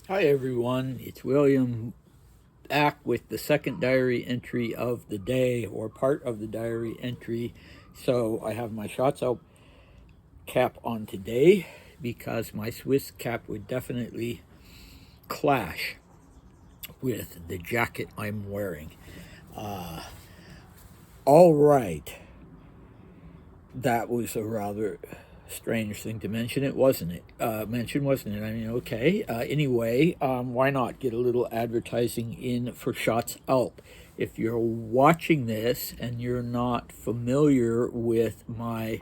Hi everyone, it's William back with the second diary entry of the day, or part of the diary entry. So I have my shots out cap on today because my Swiss cap would definitely clash with the jacket I'm wearing. All right, that was a rather strange thing to mention, it wasn't it? Wasn't it? I mean, okay. Anyway, why not get a little advertising in for Shots Out? If you're watching this and you're not familiar with my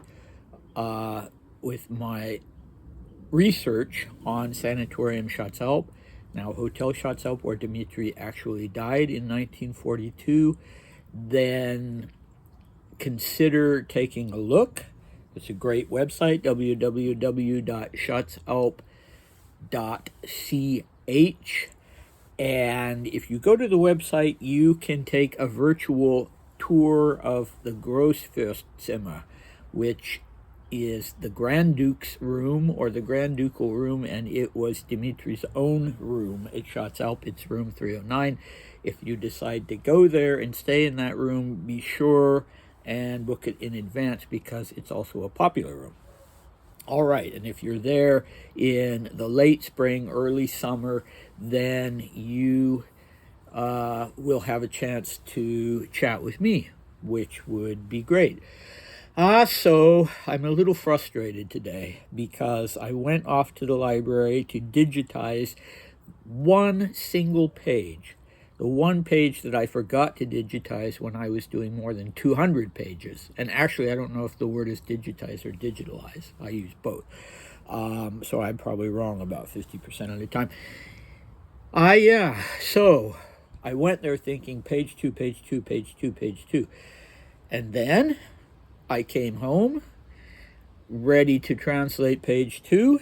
research on Sanatorium Shots Out, now Hotel Shots Out, where Dmitri actually died in 1942, then consider taking a look. It's a great website, www.schutzalp.ch. And if you go to the website, you can take a virtual tour of the Grossfürstzimmer, which is the Grand Duke's room or the Grand Ducal room, and it was Dimitri's own room at Schatzalp. It's room 309. If you decide to go there and stay in that room, be sure and book it in advance because it's also a popular room. All right, and if you're there in the late spring, early summer, then you will have a chance to chat with me, which would be great. So I'm a little frustrated today because I went off to the library to digitize one single page. The one page that I forgot to digitize when I was doing more than 200 pages. And actually, I don't know if the word is digitize or digitalize. I use both. So I'm probably wrong about 50% of the time. So I went there thinking page two, page two, page two, page two. And then I came home ready to translate page two,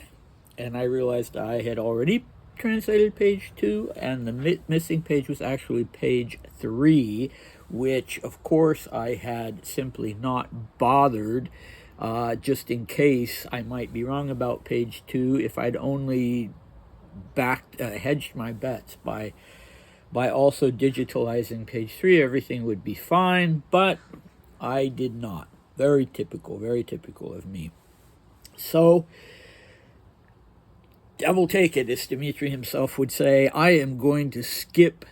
and I realized I had already translated page two, and the missing page was actually page three, which of course I had simply not bothered, just in case I might be wrong about page two. If I'd only hedged my bets by also digitalizing page three, everything would be fine, but I did not. Very typical of me. So, devil take it, as Dmitri himself would say, I am going to skip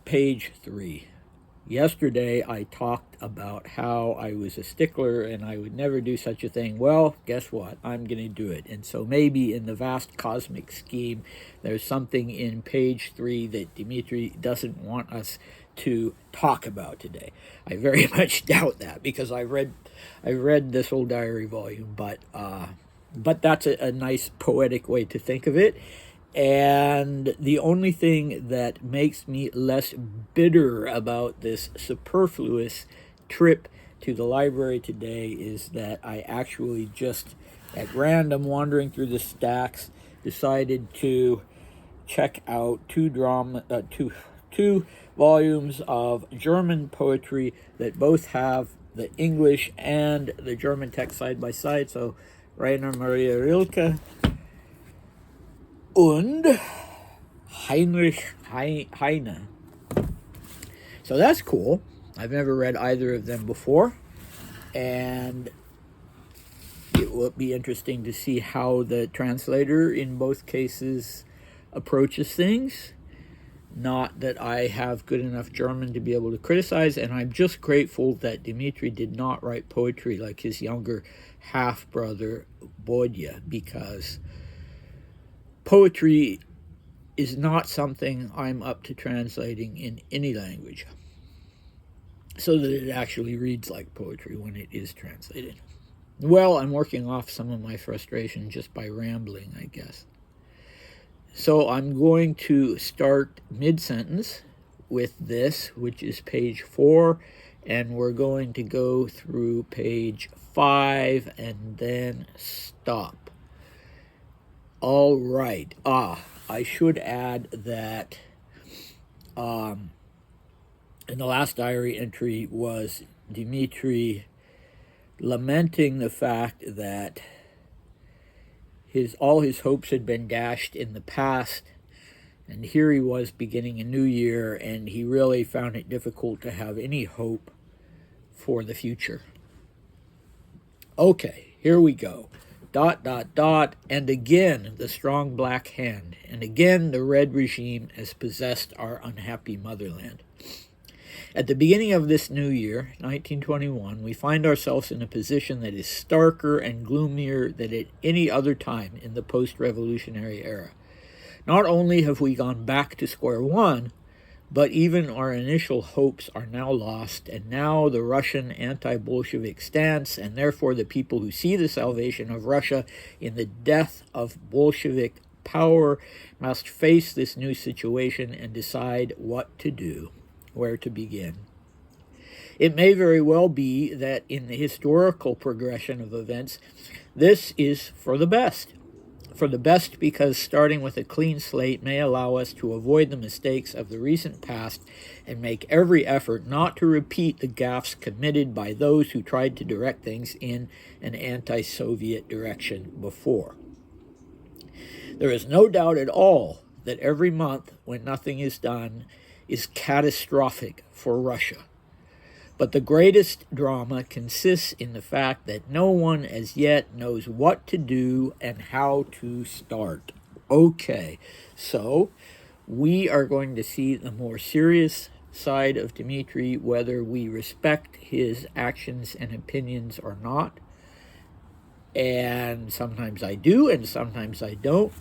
page three. Yesterday, I talked about how I was a stickler and I would never do such a thing. Well, guess what? I'm going to do it. And so maybe in the vast cosmic scheme, there's something in page three that Dmitri doesn't want us to talk about today. I very much doubt that because I read this old diary volume, but that's a nice poetic way to think of it. And the only thing that makes me less bitter about this superfluous trip to the library today is that I actually just, at random, wandering through the stacks, decided to check out two volumes of German poetry that both have the English and the German text side by side. So Rainer Maria Rilke und Heinrich Heine. So that's cool. I've never read either of them before, and it will be interesting to see how the translator in both cases approaches things. Not that I have good enough German to be able to criticize, and I'm just grateful that Dmitri did not write poetry like his younger half brother Bodya, because poetry is not something I'm up to translating in any language, so that it actually reads like poetry when it is translated. Well, I'm working off some of my frustration just by rambling, I guess. So I'm going to start mid-sentence with this, which is page 4, and we're going to go through page 5 and then stop. All right. I should add that in the last diary entry was Dmitri lamenting the fact that all his hopes had been dashed in the past, and here he was beginning a new year, and he really found it difficult to have any hope for the future. Okay, here we go. ... And again the strong black hand, and again the red regime has possessed our unhappy motherland. At the beginning of this new year, 1921, we find ourselves in a position that is starker and gloomier than at any other time in the post-revolutionary era. Not only have we gone back to square one, but even our initial hopes are now lost, and now the Russian anti-Bolshevik stance, and therefore the people who see the salvation of Russia in the death of Bolshevik power, must face this new situation and decide what to do, where to begin. It may very well be that in the historical progression of events, this is for the best. For the best because starting with a clean slate may allow us to avoid the mistakes of the recent past and make every effort not to repeat the gaffes committed by those who tried to direct things in an anti-Soviet direction before. There is no doubt at all that every month when nothing is done is catastrophic for Russia. But the greatest drama consists in the fact that no one as yet knows what to do and how to start. Okay, so we are going to see the more serious side of Dmitry, whether we respect his actions and opinions or not. And sometimes I do, and sometimes I don't.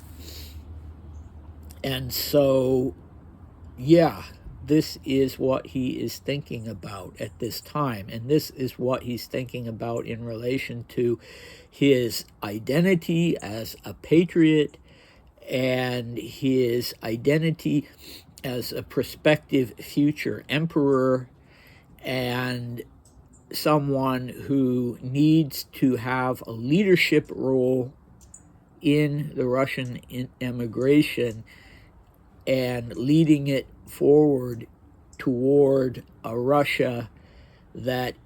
And so, yeah, this is what he is thinking about at this time, and this is what he's thinking about in relation to his identity as a patriot and his identity as a prospective future emperor and someone who needs to have a leadership role in the Russian emigration and leading it forward toward a Russia that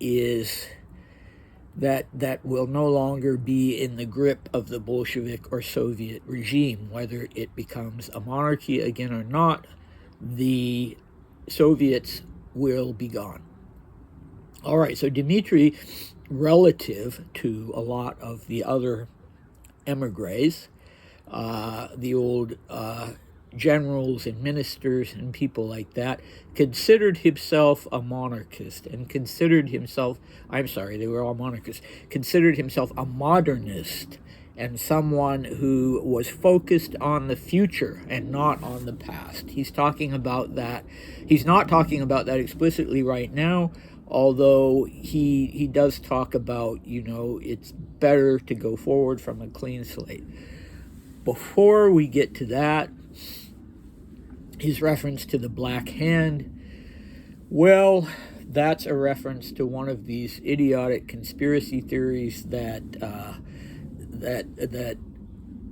will no longer be in the grip of the Bolshevik or Soviet regime. Whether it becomes a monarchy again or not, the Soviets will be gone. All right, so Dmitry, relative to a lot of the other emigres, the old generals and ministers and people like that, considered himself a monarchist and considered himself, they were all monarchists, considered himself a modernist and someone who was focused on the future and not on the past. He's talking about that. He's not talking about that explicitly right now, although he does talk about, it's better to go forward from a clean slate. Before we get to that, his reference to the Black Hand, well, that's a reference to one of these idiotic conspiracy theories that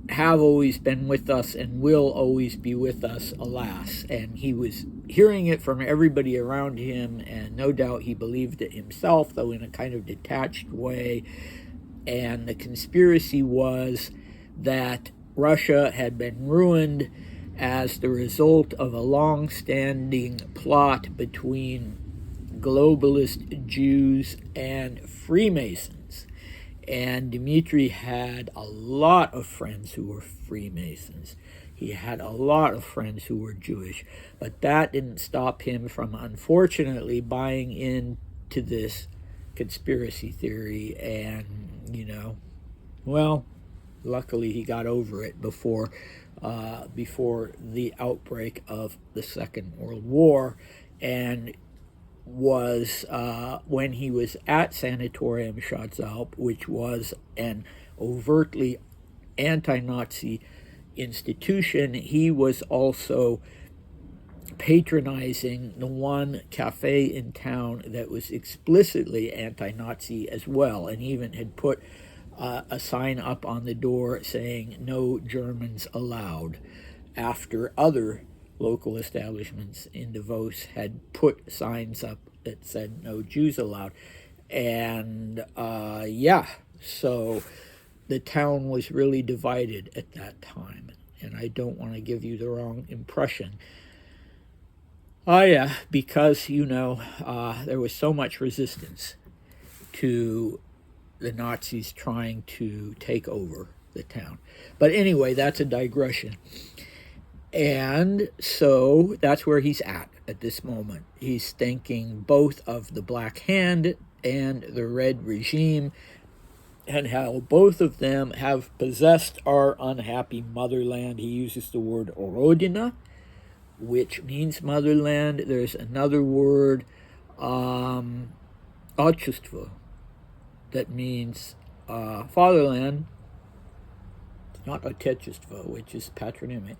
have always been with us and will always be with us, alas. And he was hearing it from everybody around him, and no doubt he believed it himself, though in a kind of detached way. And the conspiracy was that Russia had been ruined as the result of a long-standing plot between globalist Jews and Freemasons. And Dmitry had a lot of friends who were Freemasons. He had a lot of friends who were Jewish. But that didn't stop him from, unfortunately, buying into this conspiracy theory. And, luckily he got over it before the outbreak of the Second World War, and was when he was at Sanatorium Schatzalp, which was an overtly anti-Nazi institution. He was also patronizing the one cafe in town that was explicitly anti-Nazi as well, and even had put a sign up on the door saying "No Germans allowed," after other local establishments in Davos had put signs up that said "No Jews allowed." And so the town was really divided at that time, and I don't want to give you the wrong impression. Oh yeah, because there was so much resistance to the Nazis trying to take over the town. But anyway, that's a digression. And so that's where he's at this moment. He's thinking both of the Black Hand and the Red Regime, and how both of them have possessed our unhappy motherland. He uses the word Rodina, which means motherland. There's another word, Отчество, that means fatherland, not Отечество, which is patronymic.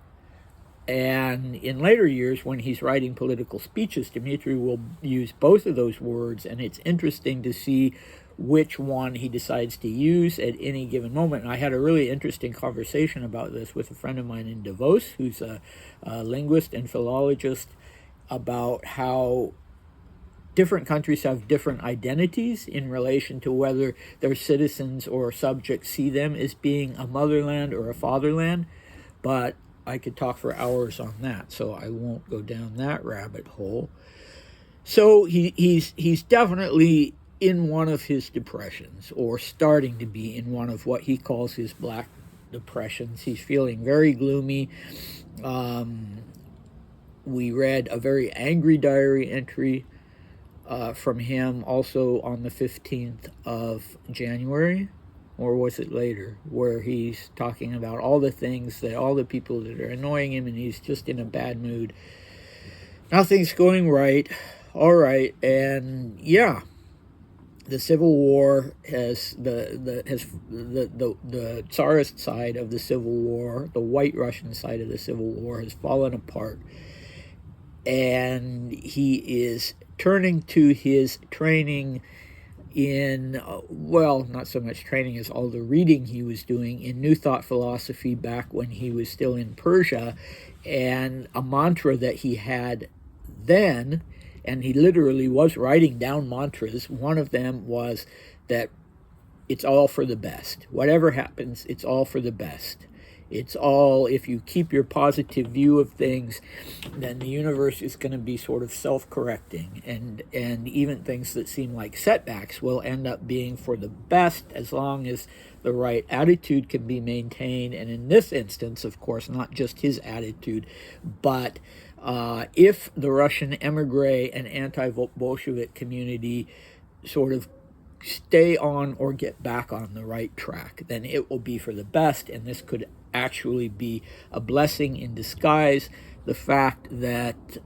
And in later years, when he's writing political speeches, Dmitri will use both of those words, and it's interesting to see which one he decides to use at any given moment. And I had a really interesting conversation about this with a friend of mine in Davos, who's a linguist and philologist, about how different countries have different identities in relation to whether their citizens or subjects see them as being a motherland or a fatherland. But I could talk for hours on that, so I won't go down that rabbit hole. So he's definitely in one of his depressions, or starting to be in one of what he calls his black depressions. He's feeling very gloomy. We read a very angry diary entry from him also on the 15th of January, or was it later, where he's talking about all the things that all the people that are annoying him, and he's just in a bad mood. Nothing's going right. All right, and yeah, the Civil War has the Tsarist side of the Civil War, the White Russian side of the Civil War, has fallen apart, and he is turning to his training in, well, not so much training as all the reading he was doing in New Thought philosophy back when he was still in Persia, and a mantra that he had then, and he literally was writing down mantras. One of them was that it's all for the best. Whatever happens, it's all for the best. It's all, if you keep your positive view of things, then the universe is going to be sort of self-correcting, and even things that seem like setbacks will end up being for the best as long as the right attitude can be maintained. And in this instance, of course, not just his attitude, but if the Russian emigre and anti-Bolshevik community sort of stay on or get back on the right track, then it will be for the best, and this could actually be a blessing in disguise, the fact that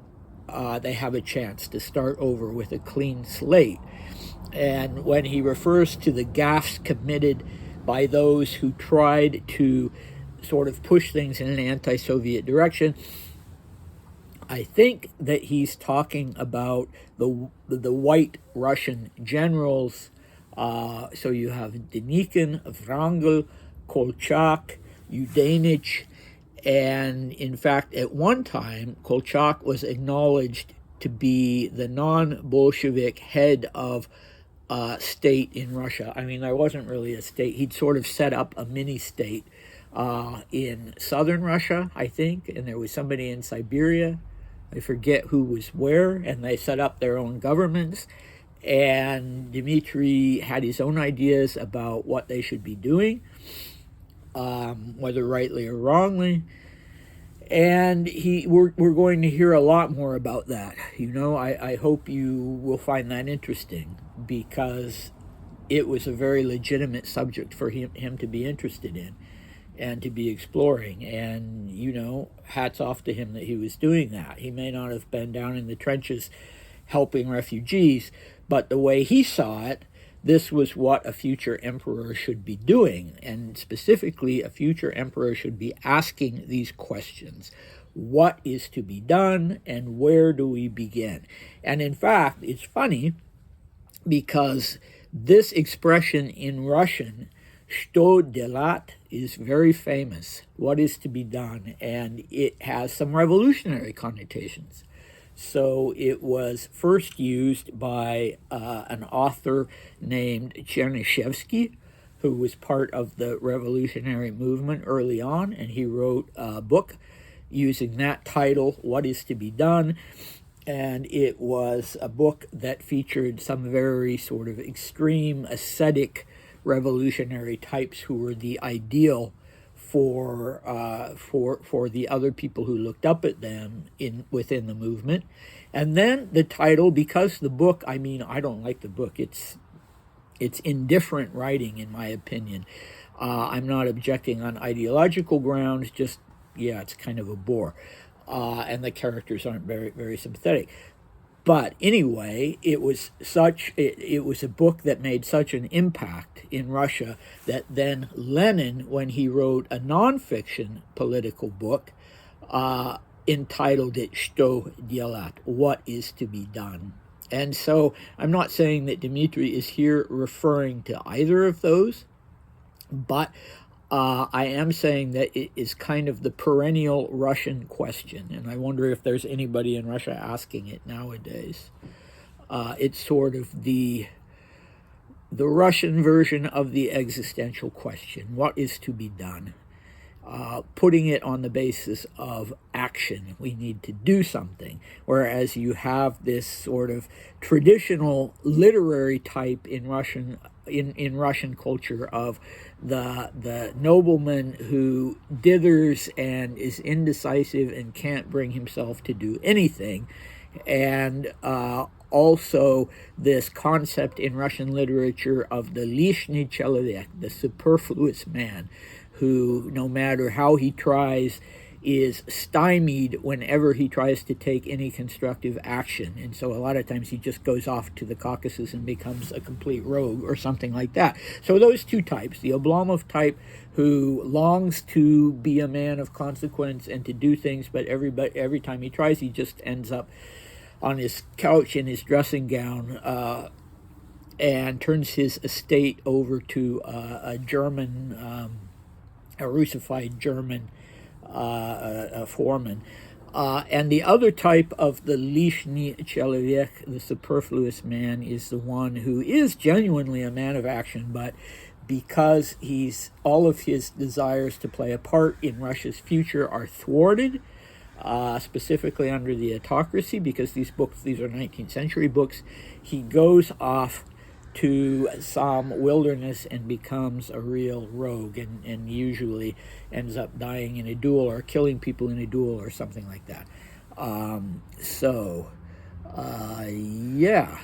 they have a chance to start over with a clean slate. And when he refers to the gaffes committed by those who tried to sort of push things in an anti-Soviet direction, I think that he's talking about the white Russian generals. So you have Denikin, Wrangel, Kolchak, Yudenich, and in fact, at one time, Kolchak was acknowledged to be the non-Bolshevik head of state in Russia. I mean, there wasn't really a state. He'd sort of set up a mini-state in southern Russia, I think, and there was somebody in Siberia. I forget who was where, and they set up their own governments. And Dmitri had his own ideas about what they should be doing, whether rightly or wrongly. And we're going to hear a lot more about that. I hope you will find that interesting, because it was a very legitimate subject for him to be interested in and to be exploring. And, hats off to him that he was doing that. He may not have been down in the trenches helping refugees, but the way he saw it, this was what a future emperor should be doing. And specifically, a future emperor should be asking these questions. What is to be done, and where do we begin? And in fact, it's funny, because this expression in Russian, "Что делать," is very famous. What is to be done? And it has some revolutionary connotations. So it was first used by an author named Chernyshevsky, who was part of the revolutionary movement early on, and he wrote a book using that title, What Is to Be Done. And it was a book that featured some very sort of extreme ascetic revolutionary types who were the ideal for the other people who looked up at them within the movement. And then the title, because the book, I mean, I don't like the book. It's indifferent writing, in my opinion. I'm not objecting on ideological grounds, just, yeah, it's kind of a bore. And the characters aren't very, very sympathetic. But anyway, it was a book that made such an impact in Russia that then Lenin, when he wrote a nonfiction political book, entitled it "Что делать?" What is to be done? And so I'm not saying that Dmitry is here referring to either of those, but I am saying that it is kind of the perennial Russian question, and I wonder if there's anybody in Russia asking it nowadays. It's sort of the Russian version of the existential question: what is to be done? Putting it on the basis of action. We need to do something. Whereas you have this sort of traditional literary type in Russian culture of the nobleman who dithers and is indecisive and can't bring himself to do anything, and also this concept in Russian literature of the lishny человек, the superfluous man, who, no matter how he tries, is stymied whenever he tries to take any constructive action. And so a lot of times he just goes off to the Caucasus and becomes a complete rogue or something like that. So those two types, the Oblomov type, who longs to be a man of consequence and to do things, but every time he tries, he just ends up on his couch in his dressing gown, and turns his estate over to a German, a Russified German foreman. And the other type of the lishny человек, the superfluous man, is the one who is genuinely a man of action, but because all of his desires to play a part in Russia's future are thwarted, specifically under the autocracy, because these are 19th century books, he goes off to some wilderness and becomes a real rogue, and usually ends up dying in a duel or killing people in a duel or something like that. Yeah.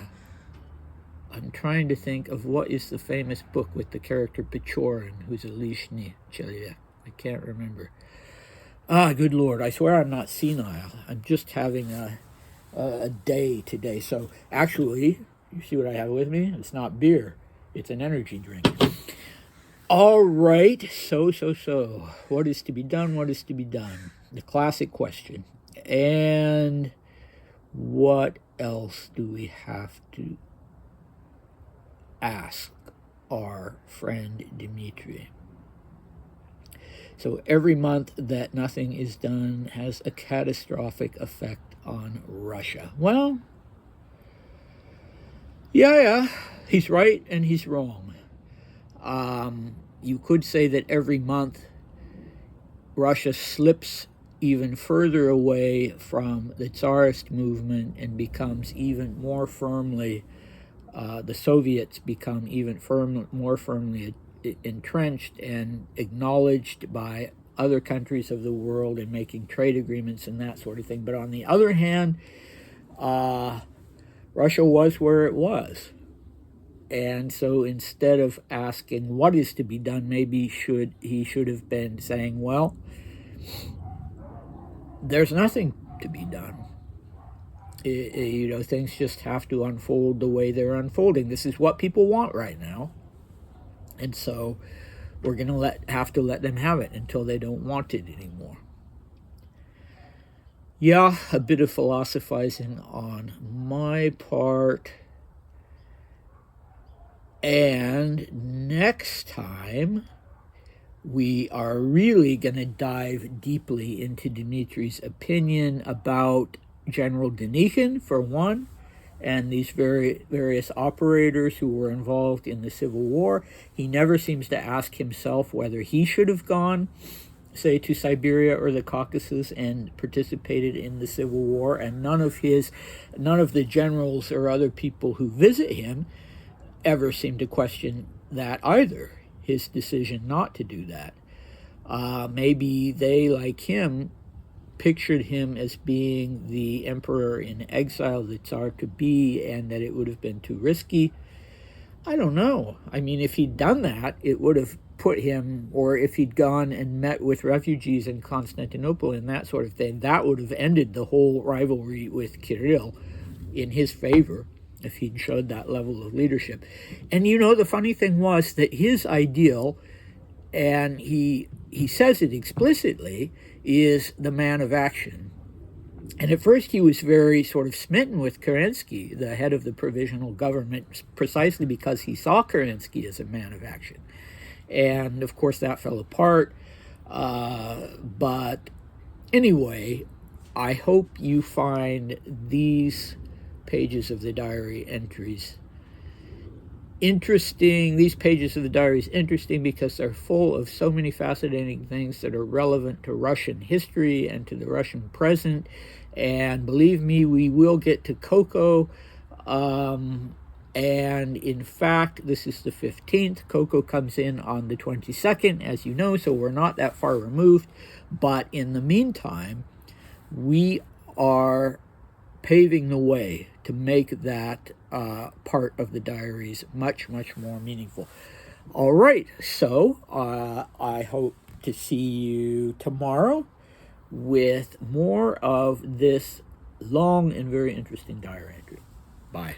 I'm trying to think of what is the famous book with the character Pechorin, who's a lishny человек. I can't remember. Good Lord, I swear I'm not senile. I'm just having a day today. So actually, you see what I have with me? It's not beer. It's an energy drink. All right. So. What is to be done? What is to be done? The classic question. And what else do we have to ask our friend Dmitry? So every month that nothing is done has a catastrophic effect on Russia. Well, yeah, he's right and he's wrong. You could say that every month Russia slips even further away from the Tsarist movement and becomes even more firmly, the Soviets become even more firmly entrenched and acknowledged by other countries of the world and making trade agreements and that sort of thing. But on the other hand, Russia was where it was. And so instead of asking what is to be done, maybe he should have been saying, well, there's nothing to be done. Things just have to unfold the way they're unfolding. This is what people want right now. And so we're going to have to let them have it until they don't want it anymore. Yeah, a bit of philosophizing on my part. And next time, we are really going to dive deeply into Dmitry's opinion about General Denikin, for one, and these various operators who were involved in the Civil War. He never seems to ask himself whether he should have gone, say, to Siberia or the Caucasus and participated in the Civil War, and none of the generals or other people who visit him ever seem to question that either, his decision not to do that. Maybe they, like him, pictured him as being the emperor in exile, the Tsar-to-be, and that it would have been too risky. I don't know. I mean, if he'd done that, it would have put him, or if he'd gone and met with refugees in Constantinople and that sort of thing, that would have ended the whole rivalry with Kirill in his favor if he'd showed that level of leadership. And the funny thing was that his ideal, and he says it explicitly, is the man of action. And at first he was very sort of smitten with Kerensky, the head of the provisional government, precisely because he saw Kerensky as a man of action. And of course that fell apart. But anyway, I hope you find these pages of the diary entries interesting. These pages of the diary is interesting because they're full of so many fascinating things that are relevant to Russian history and to the Russian present. And believe me, we will get to Coco. And in fact, this is the 15th. Coco comes in on the 22nd, as you know, so we're not that far removed. But in the meantime, we are paving the way to make that part of the diaries much, much more meaningful. All right, so I hope to see you tomorrow with more of this long and very interesting diary entry. Bye.